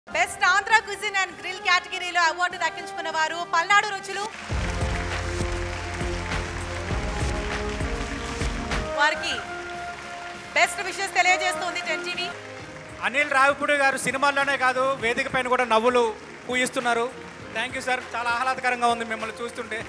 Best Andhra cuisine and grill కేటగిరీలో award దక్కించుకున్న వారు పల్నాడు రుచులు. వారికి బెస్ట్ విషెస్ తెలియజేస్తుంది 10 టీవీ. అనిల్ రావిపూడి గారు సినిమాల్లోనే కాదు వేదిక పైన కూడా నవ్వులు పూయిస్తున్నారు. థ్యాంక్ యూ సార్, చాలా ఆహ్లాదకరంగా ఉంది మిమ్మల్ని చూస్తుంటే.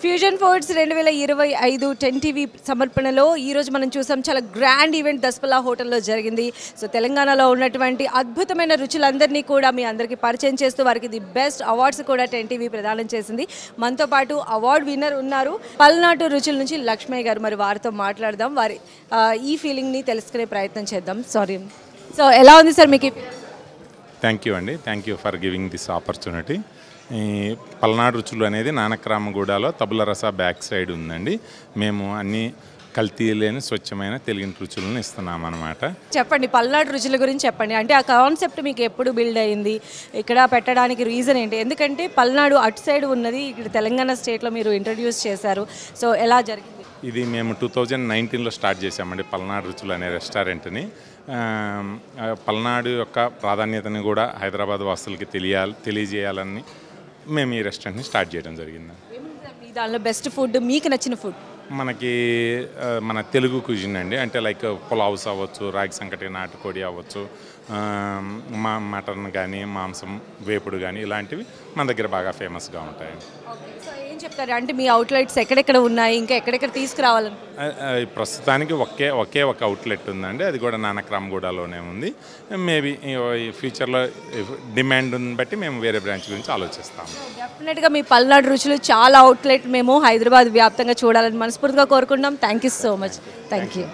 ఫ్యూజన్ ఫుడ్స్ 2025 10 టీవీ సమర్పణలో ఈరోజు మనం చూసాం చాలా గ్రాండ్ ఈవెంట్ దస్పల్లా హోటల్లో జరిగింది. సో తెలంగాణలో ఉన్నటువంటి అద్భుతమైన రుచులందరినీ కూడా మీ అందరికీ పరిచయం చేస్తూ వారికి ది బెస్ట్ అవార్డ్స్ కూడా 10 టీవీ ప్రదానం చేసింది. మనతో పాటు అవార్డు విన్నర్ ఉన్నారు పల్నాడు రుచుల నుంచి లక్ష్మయ్య గారు. మరి వారితో మాట్లాడదాం, వారి ఈ ఫీలింగ్ని తెలుసుకునే ప్రయత్నం చేద్దాం. సారీ, సో ఎలా ఉంది సార్ మీకు? థ్యాంక్ యూ అండి, thank you for giving this opportunity. ఈ పల్నాడు రుచులు అనేది నానక్రామగూడలో తబుల రస బ్యాక్ సైడ్ ఉందండి. మేము అన్ని కల్తీ లేని స్వచ్ఛమైన తెలుగు రుచులను ఇస్తున్నాం అన్నమాట. చెప్పండి, పల్నాడు రుచుల గురించి చెప్పండి. అంటే ఆ కాన్సెప్ట్ మీకు ఎప్పుడు బిల్డ్ అయింది, ఇక్కడ పెట్టడానికి రీజన్ ఏంటి? ఎందుకంటే పల్నాడు అటు సైడ్ ఉన్నది, ఇక్కడ తెలంగాణ స్టేట్లో మీరు ఇంట్రడ్యూస్ చేశారు. సో ఎలా జరిగింది? ఇది మేము 2019లో స్టార్ట్ చేసామండి పల్నాడు రుచులు అనే రెస్టారెంట్ని. పల్నాడు యొక్క ప్రాధాన్యతని కూడా హైదరాబాద్ వాసులకి తెలియజేయాలని మేము ఈ రెస్టారెంట్ని స్టార్ట్ చేయడం జరిగింది. దానిలో బెస్ట్ ఫుడ్, మీకు నచ్చిన ఫుడ్? మనకి మన తెలుగు కుజిన్ అండి, అంటే లైక్ పులావ్స్ అవ్వచ్చు, రాగి సంకటి, నాటుకోడి అవ్వచ్చు, మటన్ కానీ, మాంసం వేపుడు కానీ ఇలాంటివి మన దగ్గర బాగా ఫేమస్గా ఉంటాయి. సో ఏం చెప్తారు, అంటే మీ అవుట్లెట్స్ ఎక్కడెక్కడ ఉన్నాయి, ఇంకా ఎక్కడెక్కడ తీసుకురావాలని? ప్రస్తుతానికి ఒకే ఒక అవుట్లెట్ ఉందండి, అది కూడా నానక్రామగూడలోనే ఉంది. మేబీ ఈ ఫ్యూచర్లో డిమాండ్ని బట్టి మేము వేరే బ్రాంచ్ గురించి ఆలోచిస్తాము. డెఫినెట్గా మీ పల్నాడు రుచులు చాలా అవుట్లెట్ మేము హైదరాబాద్ వ్యాప్తంగా చూడాలని మనస్ఫూర్తిగా కోరుకుంటున్నాం. Thank you so much. Thank you.